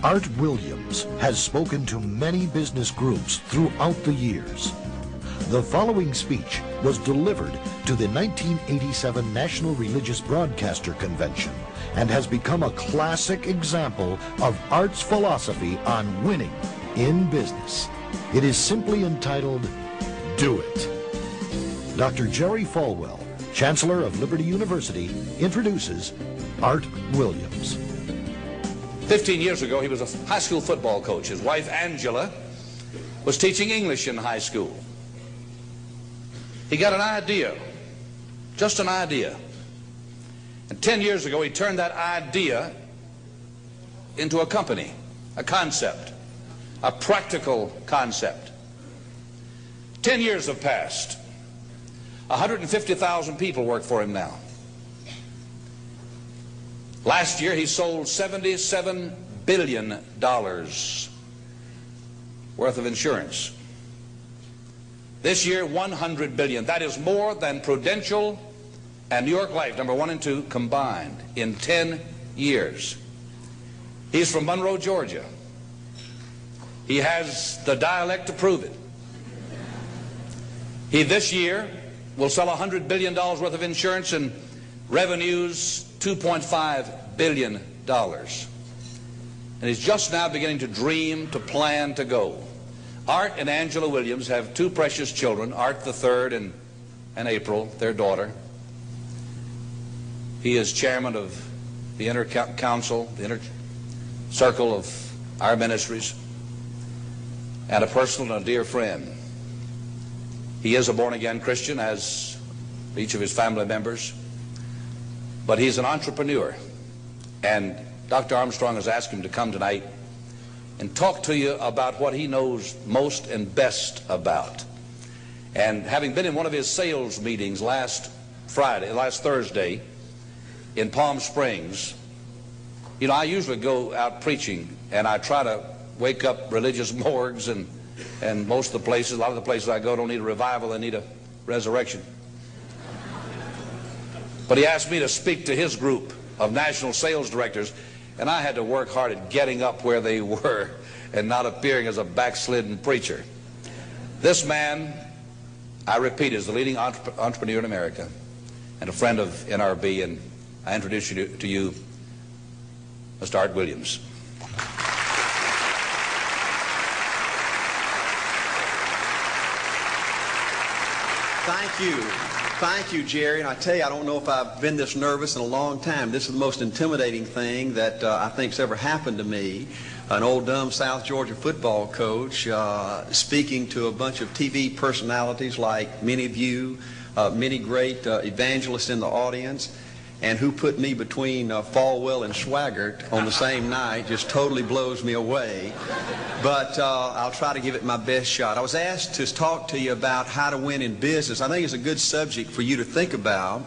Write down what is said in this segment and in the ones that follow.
Art Williams has spoken to many business groups throughout the years. The following speech was delivered to the 1987 National Religious Broadcaster Convention and has become a classic example of Art's philosophy on winning in business. It is simply entitled, Do It. Dr. Jerry Falwell, Chancellor of Liberty University, introduces Art Williams. 15 years ago, he was a high school football coach. His wife, Angela, was teaching English in high school. He got an idea, just an idea. And 10 years ago, he turned that idea into a company, a concept, a practical concept. 10 years have passed. 150,000 people work for him now. Last year, he sold $77 billion worth of insurance. This year, $100 billion. That is more than Prudential and New York Life, number 1 and 2, combined in 10 years. He's from Monroe, Georgia. He has the dialect to prove it. He, this year, will sell $100 billion worth of insurance and revenues $2.5 billion. And he's just now beginning to dream, to plan, to go. Art and Angela Williams have 2 precious children, Art the third and April, their daughter. He is chairman of the inner council, the inner circle of our ministries, and a personal and a dear friend. He is a born-again Christian, as each of his family members. But he's an entrepreneur, and Dr. Armstrong has asked him to come tonight and talk to you about what he knows most and best about. And having been in one of his sales meetings last Thursday in Palm Springs, you know, I usually go out preaching, and I try to wake up religious morgues, and most of the places, a lot of the places I go don't need a revival, they need a resurrection. But he asked me to speak to his group of national sales directors, and I had to work hard at getting up where they were and not appearing as a backslidden preacher. This man, I repeat, is the leading entrepreneur in America and a friend of NRB, and I introduce you to you, Mr. Art Williams. Thank you. Thank you, Jerry. And I tell you, I don't know if I've been this nervous in a long time. This is the most intimidating thing that I think's ever happened to me. An old dumb South Georgia football coach speaking to a bunch of TV personalities like many of you, many great evangelists in the audience, and who put me between Falwell and Swaggart on the same night just totally blows me away. But I'll try to give it my best shot. I was asked to talk to you about how to win in business. I think it's a good subject for you to think about,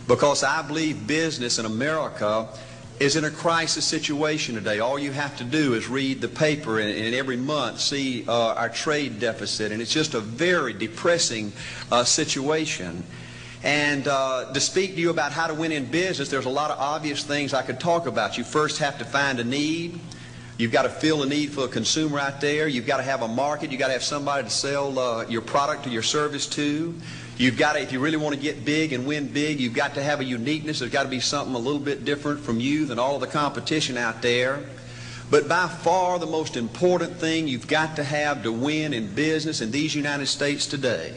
because I believe business in America is in a crisis situation today. All you have to do is read the paper and every month see our trade deficit, and it's just a very depressing situation. And to speak to you about how to win in business, there's a lot of obvious things I could talk about. You first have to find a need. You've got to fill a need for a consumer out there. You've got to have a market. You've got to have somebody to sell your product or your service to. You've got to, if you really want to get big and win big, you've got to have a uniqueness. There's got to be something a little bit different from you than all of the competition out there. But by far the most important thing you've got to have to win in business in these United States today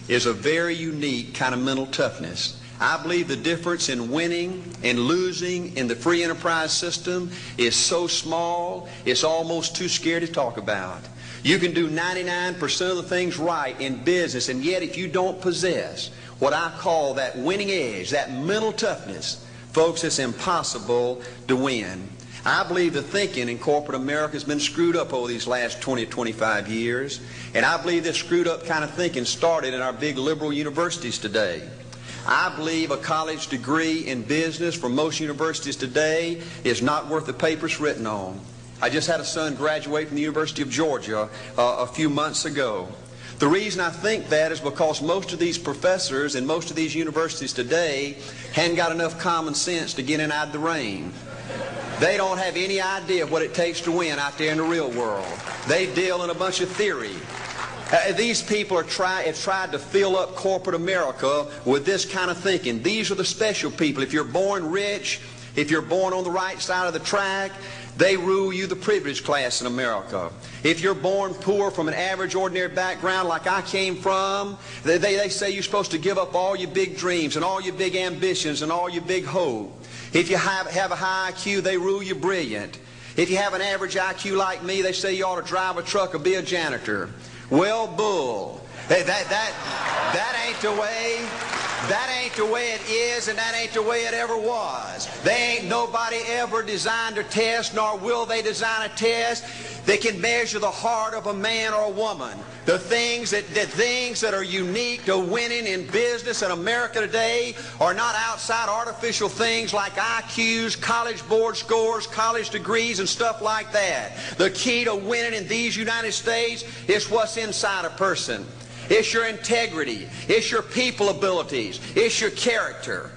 is a very unique kind of mental toughness. I believe the difference in winning and losing in the free enterprise system is so small, it's almost too scary to talk about. You can do 99% of the things right in business, and yet if you don't possess what I call that winning edge, that mental toughness, folks, it's impossible to win. I believe the thinking in corporate America has been screwed up over these last 20 to 25 years, and I believe this screwed up kind of thinking started in our big liberal universities today. I believe a college degree in business from most universities today is not worth the paper it's written on. I just had a son graduate from the University of Georgia a few months ago. The reason I think that is because most of these professors in most of these universities today hadn't got enough common sense to get in out of the rain. They don't have any idea of what it takes to win out there in the real world. They deal in a bunch of theory. These people have tried to fill up corporate America with this kind of thinking. These are the special people. If you're born rich, if you're born on the right side of the track, they rule you, the privileged class in America. If you're born poor from an average, ordinary background like I came from, they say you're supposed to give up all your big dreams and all your big ambitions and all your big hope. If you have a high IQ, they rule you brilliant. If you have an average IQ like me, they say you ought to drive a truck or be a janitor. Well, bull. That ain't the way. That ain't the way it is, and that ain't the way it ever was. They ain't nobody ever designed a test, nor will they design a test that can measure the heart of a man or a woman. The things that are unique to winning in business in America today are not outside artificial things like IQs, college board scores, college degrees, and stuff like that. The key to winning in these United States is what's inside a person. It's your integrity. It's your people abilities. It's your character.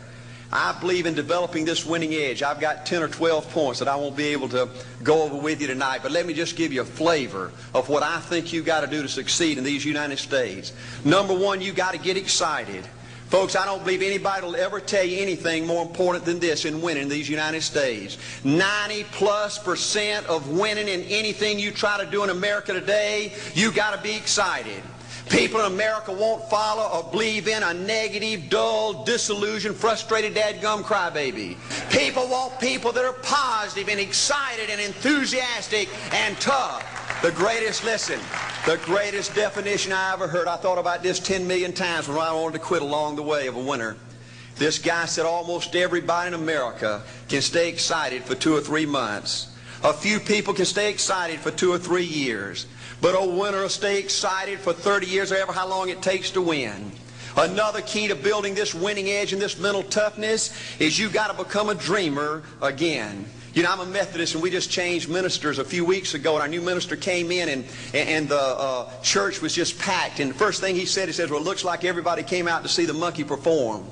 I believe in developing this winning edge. I've got 10 or 12 points that I won't be able to go over with you tonight, but let me just give you a flavor of what I think you've got to do to succeed in these United States. Number one, you've got to get excited. Folks, I don't believe anybody will ever tell you anything more important than this in winning in these United States. 90+% of winning in anything you try to do in America today, you've got to be excited. People in America won't follow or believe in a negative, dull, disillusioned, frustrated, dadgum crybaby. People want people that are positive and excited and enthusiastic and tough. The greatest definition I ever heard, I thought about this 10 million times when I wanted to quit along the way of a winner. This guy said almost everybody in America can stay excited for 2 or 3 months. A few people can stay excited for 2 or 3 years. But a winner will stay excited for 30 years or ever how long it takes to win. Another key to building this winning edge and this mental toughness is you've got to become a dreamer again. You know, I'm a Methodist, and we just changed ministers a few weeks ago, and our new minister came in, and the church was just packed. And the first thing he said, well, it looks like everybody came out to see the monkey perform.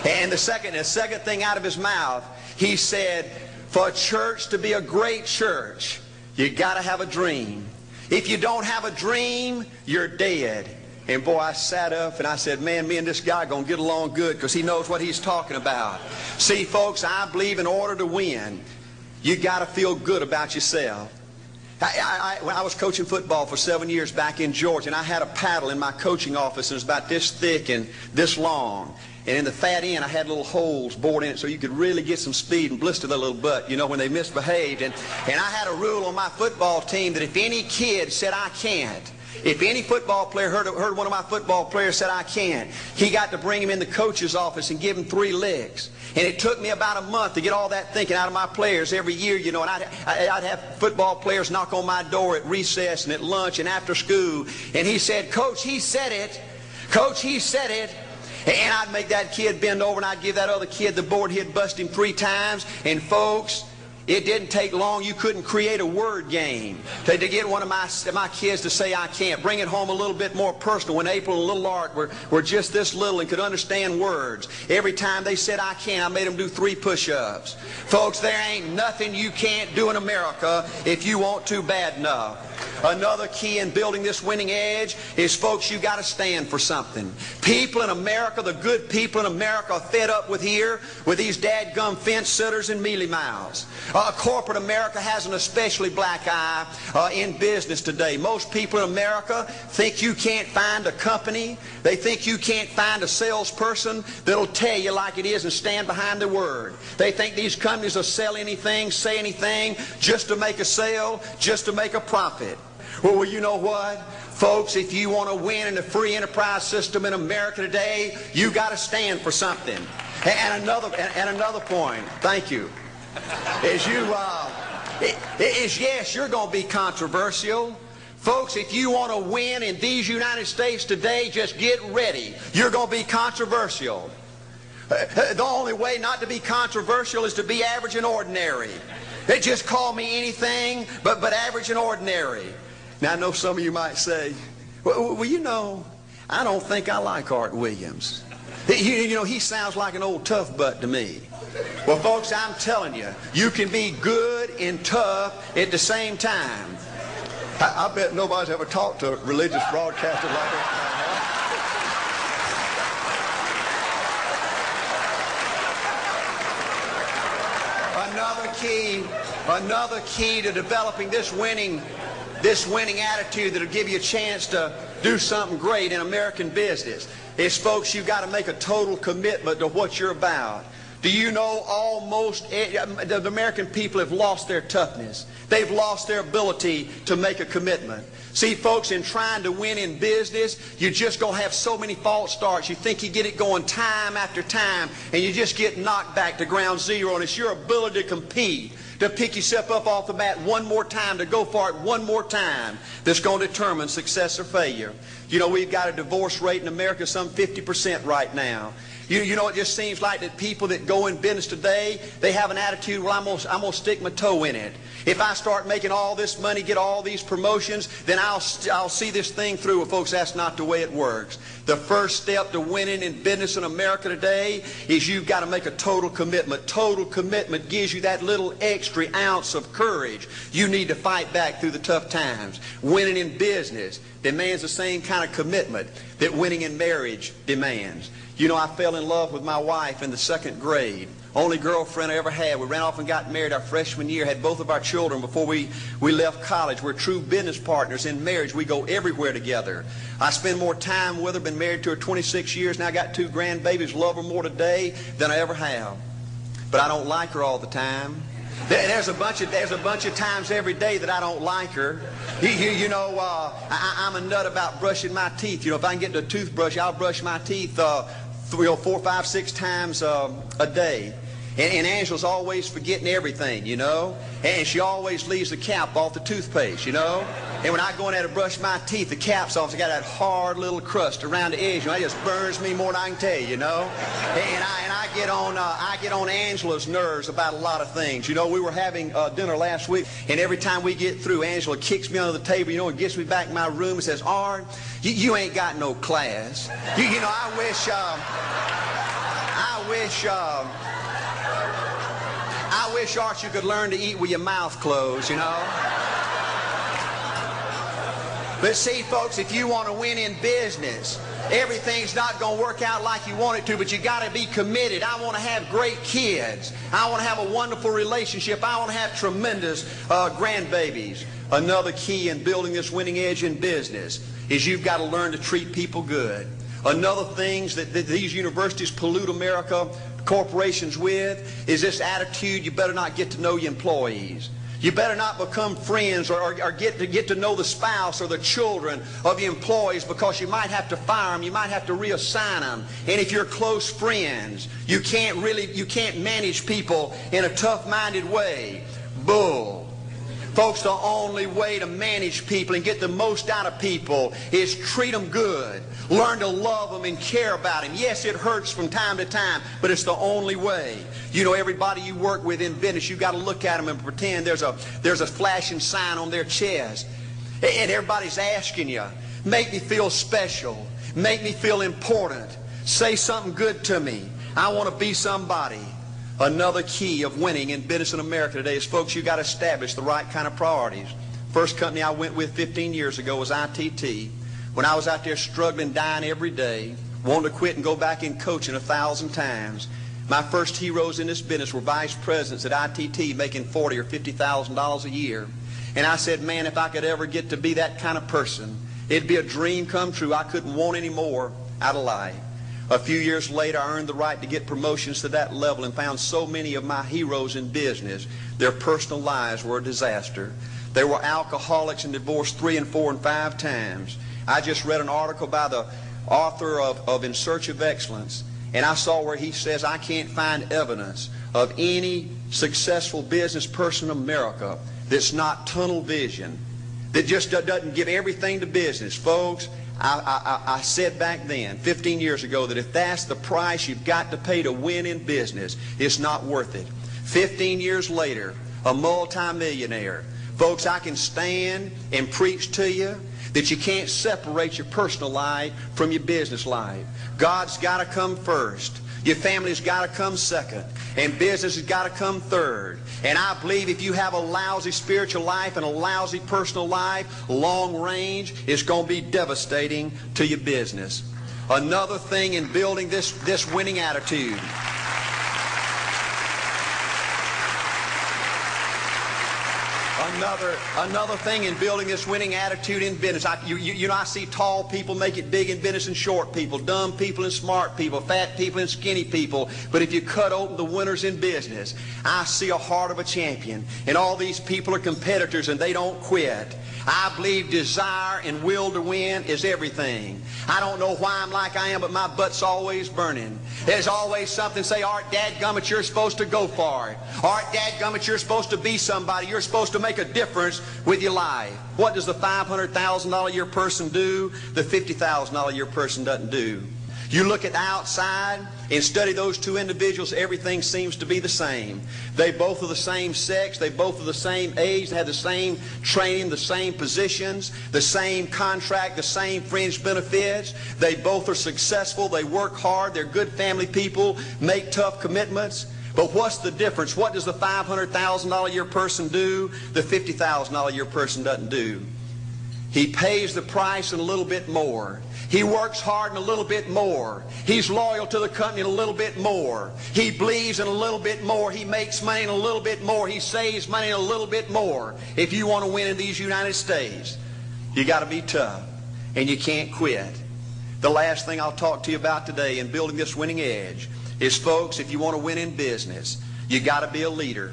And the second thing out of his mouth, he said, for a church to be a great church, you got to have a dream. If you don't have a dream, you're dead. And boy, I sat up and I said, man, me and this guy are going to get along good because he knows what he's talking about. See, folks, I believe in order to win, you got to feel good about yourself. When I was coaching football for 7 years back in Georgia, and I had a paddle in my coaching office, and it was about this thick and this long. And in the fat end, I had little holes bored in it so you could really get some speed and blister their little butt, you know, when they misbehaved. And I had a rule on my football team that if any kid said, I can't, if any football player heard one of my football players said, I can't, he got to bring him in the coach's office and give him 3 licks. And it took me about a month to get all that thinking out of my players every year, you know, and I'd have football players knock on my door at recess and at lunch and after school. And he said, Coach, he said it. Coach, he said it. And I'd make that kid bend over and I'd give that other kid the board. He'd bust him 3 times. And folks, it didn't take long. You couldn't create a word game to get one of my kids to say I can't. Bring it home a little bit more personal. When April and little Art were just this little and could understand words, every time they said I can't, I made them do 3 push-ups. Folks, there ain't nothing you can't do in America if you want to bad enough. Another key in building this winning edge is, folks, you got to stand for something. People in America, the good people in America, are fed up with these dadgum fence sitters and mealy mouths. Corporate America has an especially black eye in business today. Most people in America think you can't find a company. They think you can't find a salesperson that'll tell you like it is and stand behind their word. They think these companies will sell anything, say anything, just to make a sale, just to make a profit. Well, you know what? Folks, if you want to win in the free enterprise system in America today, you got to stand for something. And another point, thank you, is yes, you're going to be controversial. Folks, if you want to win in these United States today, just get ready. You're going to be controversial. The only way not to be controversial is to be average and ordinary. They just call me anything but average and ordinary. Now, I know some of you might say, well, you know, I don't think I like Art Williams. You know, he sounds like an old tough butt to me. Well, folks, I'm telling you, you can be good and tough at the same time. I bet nobody's ever talked to a religious broadcaster like that. Another key to developing this winning attitude that'll give you a chance to do something great in American business is, folks, you've got to make a total commitment to what you're about. Do you know the American people have lost their toughness? They've lost their ability to make a commitment. See, folks, in trying to win in business, you're just going to have so many false starts. You think you get it going time after time, and you just get knocked back to ground zero, and it's your ability to compete, to pick yourself up off the mat one more time, to go for it one more time, that's going to determine success or failure. You know, we've got a divorce rate in America some 50% right now. You know, it just seems like that people that go in business today, they have an attitude, well, I'm going to stick my toe in it. If I start making all this money, get all these promotions, then I'll see this thing through. Well, folks, that's not the way it works. The first step to winning in business in America today is you've got to make a total commitment. Total commitment gives you that little extra ounce of courage you need to fight back through the tough times. Winning in business demands the same kind of commitment that winning in marriage demands. You know, I fell in love with my wife in the 2nd grade. Only girlfriend I ever had. We ran off and got married our freshman year, had both of our children before we left college. We're true business partners in marriage. We go everywhere together. I spend more time with her, been married to her 26 years, now I got 2 grandbabies, love her more today than I ever have. But I don't like her all the time. There's a bunch of times every day that I don't like her. You know, I'm a nut about brushing my teeth. You know, if I can get the toothbrush, I'll brush my teeth 4, 5, 6 times a day. And Angela's always forgetting everything, you know. And she always leaves the cap off the toothpaste, you know. And when I go in there to brush my teeth, the cap's off. It's got that hard little crust around the edge. You know, it just burns me more than I can tell you, you know. And I get on Angela's nerves about a lot of things. You know, we were having dinner last week, and every time we get through, Angela kicks me under the table, you know, and gets me back in my room and says, "Art, you ain't got no class." You know, I wish, Art, you could learn to eat with your mouth closed, you know. But see, folks, if you want to win in business, everything's not going to work out like you want it to, but you got to be committed. I want to have great kids. I want to have a wonderful relationship. I want to have tremendous grandbabies. Another key in building this winning edge in business is you've got to learn to treat people good. Another thing that these universities pollute America corporations with is this attitude, you better not get to know your employees. You better not become friends or get to know the spouse or the children of the employees, because you might have to fire them, you might have to reassign them. And if you're close friends, you can't manage people in a tough-minded way. Bull. Folks, the only way to manage people and get the most out of people is treat them good. Learn to love them and care about them. Yes, it hurts from time to time, but it's the only way. You know, everybody you work with in business, you've got to look at them and pretend there's a flashing sign on their chest. And everybody's asking you, make me feel special. Make me feel important. Say something good to me. I want to be somebody. Another key of winning in business in America today is, folks, you've got to establish the right kind of priorities. First company I went with 15 years ago was ITT. When I was out there struggling, dying every day, wanting to quit and go back in coaching 1,000 times, my first heroes in this business were vice presidents at ITT making $40,000 or $50,000 a year. And I said, man, if I could ever get to be that kind of person, it'd be a dream come true. I couldn't want any more out of life. A few years later, I earned the right to get promotions to that level and found so many of my heroes in business, their personal lives were a disaster. They were alcoholics and divorced 3 and 4 and 5 times. I just read an article by the author of In Search of Excellence, and I saw where he says, I can't find evidence of any successful business person in America that's not tunnel vision, that just doesn't give everything to business. Folks, I said back then, 15 years ago, that if that's the price you've got to pay to win in business, it's not worth it. 15 years later, a multimillionaire. Folks, I can stand and preach to you that you can't separate your personal life from your business life. God's got to come first. Your family's got to come second, and business has got to come third. And I believe if you have a lousy spiritual life and a lousy personal life, long range, it's going to be devastating to your business. Another thing in building this winning attitude. Another thing in building this winning attitude in business. I see tall people make it big in business and short people, dumb people and smart people, fat people and skinny people. But if you cut open the winners in business, I see a heart of a champion. And all these people are competitors and they don't quit. I believe desire and will to win is everything. I don't know why I'm like I am, but my butt's always burning. There's always something say, Art, dadgummit, you're supposed to go for it. Art, dadgummit, you're supposed to be somebody. You're supposed to make a difference with your life. What does the $500,000 a year person do? The $50,000 a year person doesn't do. You look at the outside and study those two individuals, everything seems to be the same. They both are the same sex, they both are the same age, they have the same training, the same positions, the same contract, the same fringe benefits. They both are successful, they work hard, they're good family people, make tough commitments. But what's the difference? What does the $500,000 a year person do? The $50,000 a year person doesn't do. He pays the price and a little bit more. He works hard and a little bit more. He's loyal to the company and a little bit more. He believes in a little bit more. He makes money and a little bit more. He saves money and a little bit more. If you want to win in these United States, you got to be tough and you can't quit. The last thing I'll talk to you about today in building this winning edge is, folks, if you want to win in business, you got to be a leader.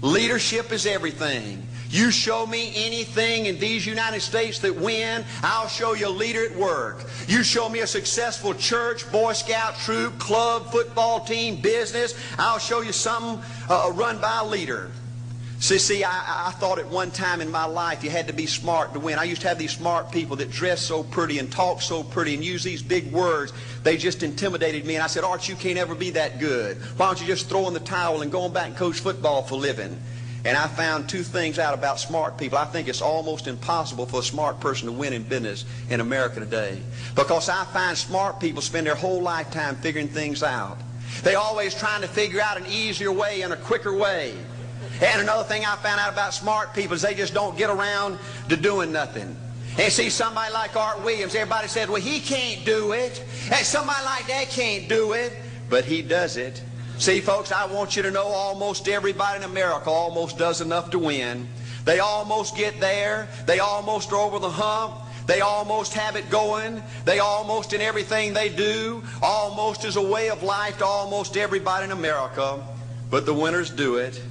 Leadership is everything. You show me anything in these United States that win, I'll show you a leader at work. You show me a successful church, Boy Scout troop, club, football team, business, I'll show you something run by a leader. See, I thought at one time in my life you had to be smart to win. I used to have these smart people that dress so pretty and talk so pretty and use these big words. They just intimidated me. And I said, Art, you can't ever be that good. Why don't you just throw in the towel and go on back and coach football for a living? And I found two things out about smart people. I think it's almost impossible for a smart person to win in business in America today. Because I find smart people spend their whole lifetime figuring things out. They're always trying to figure out an easier way and a quicker way. And another thing I found out about smart people is they just don't get around to doing nothing. And see, somebody like Art Williams, everybody said, well, he can't do it. And somebody like that can't do it. But he does it. See, folks, I want you to know almost everybody in America almost does enough to win. They almost get there. They almost are over the hump. They almost have it going. They almost, in everything they do, almost is a way of life to almost everybody in America. But the winners do it.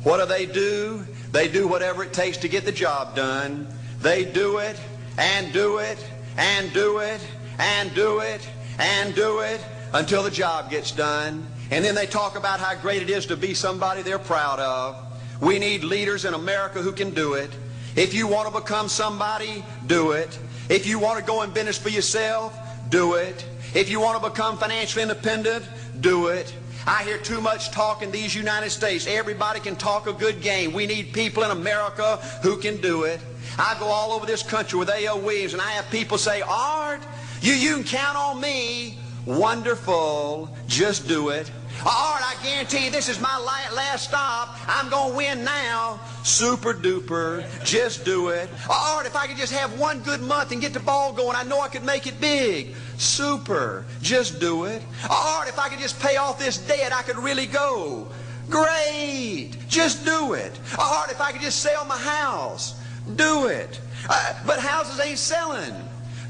What do? They do whatever it takes to get the job done. They do it and do it and do it and do it and do it until the job gets done. And then they talk about how great it is to be somebody they're proud of. We need leaders in America who can do it. If you want to become somebody, do it. If you want to go in business for yourself, do it. If you want to become financially independent, do it. I hear too much talk in these United States. Everybody can talk a good game. We need people in America who can do it. I go all over this country with A.O. Williams, and I have people say, Art, you can count on me. Wonderful. Just do it. Art, I guarantee you this is my last stop. I'm going to win now. Super duper. Just do it. Art, if I could just have one good month and get the ball going, I know I could make it big. Super. Just do it. Art, if I could just pay off this debt, I could really go. Great. Just do it. Art, if I could just sell my house. Do it. But houses ain't selling.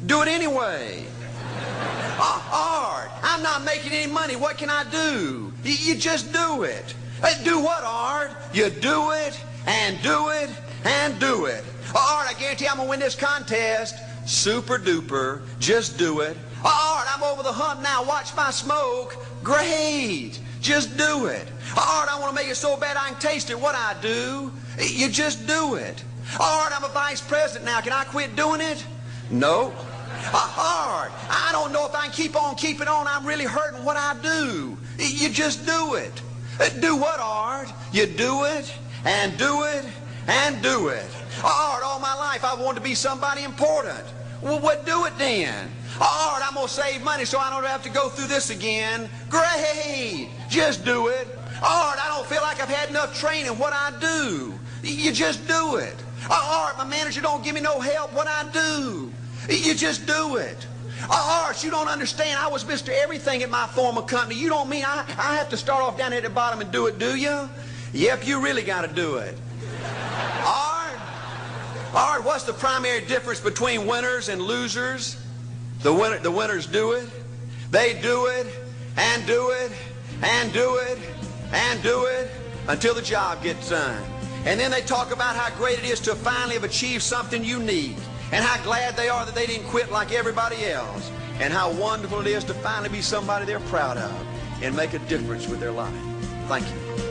Do it anyway. Art, I'm not making any money. What can I do? You just do it. Do what, Art? You do it and do it and do it. Art, I guarantee I'm going to win this contest. Super duper. Just do it. Art, I'm over the hump now. Watch my smoke. Great. Just do it. Art, I want to make it so bad I can taste it. What I do? You just do it. Art, I'm a vice president now. Can I quit doing it? No. Art, I don't know if I can keep on keeping on. I'm really hurting. What I do? You just do it. Do what, Art? You do it and do it and do it. Art, all my life I've wanted to be somebody important. Well, what do it then? All right, I'm going to save money so I don't have to go through this again. Great. Just do it. All right, I don't feel like I've had enough training. What I do? You just do it. All right, my manager don't give me no help. What I do? You just do it. All right, you don't understand. I was Mr. Everything at my former company. You don't mean I have to start off down here at the bottom and do it, do you? Yep, you really got to do it. All right, what's the primary difference between winners and losers? The winners do it. They do it and do it and do it and do it until the job gets done. And then they talk about how great it is to finally have achieved something unique and how glad they are that they didn't quit like everybody else and how wonderful it is to finally be somebody they're proud of and make a difference with their life. Thank you.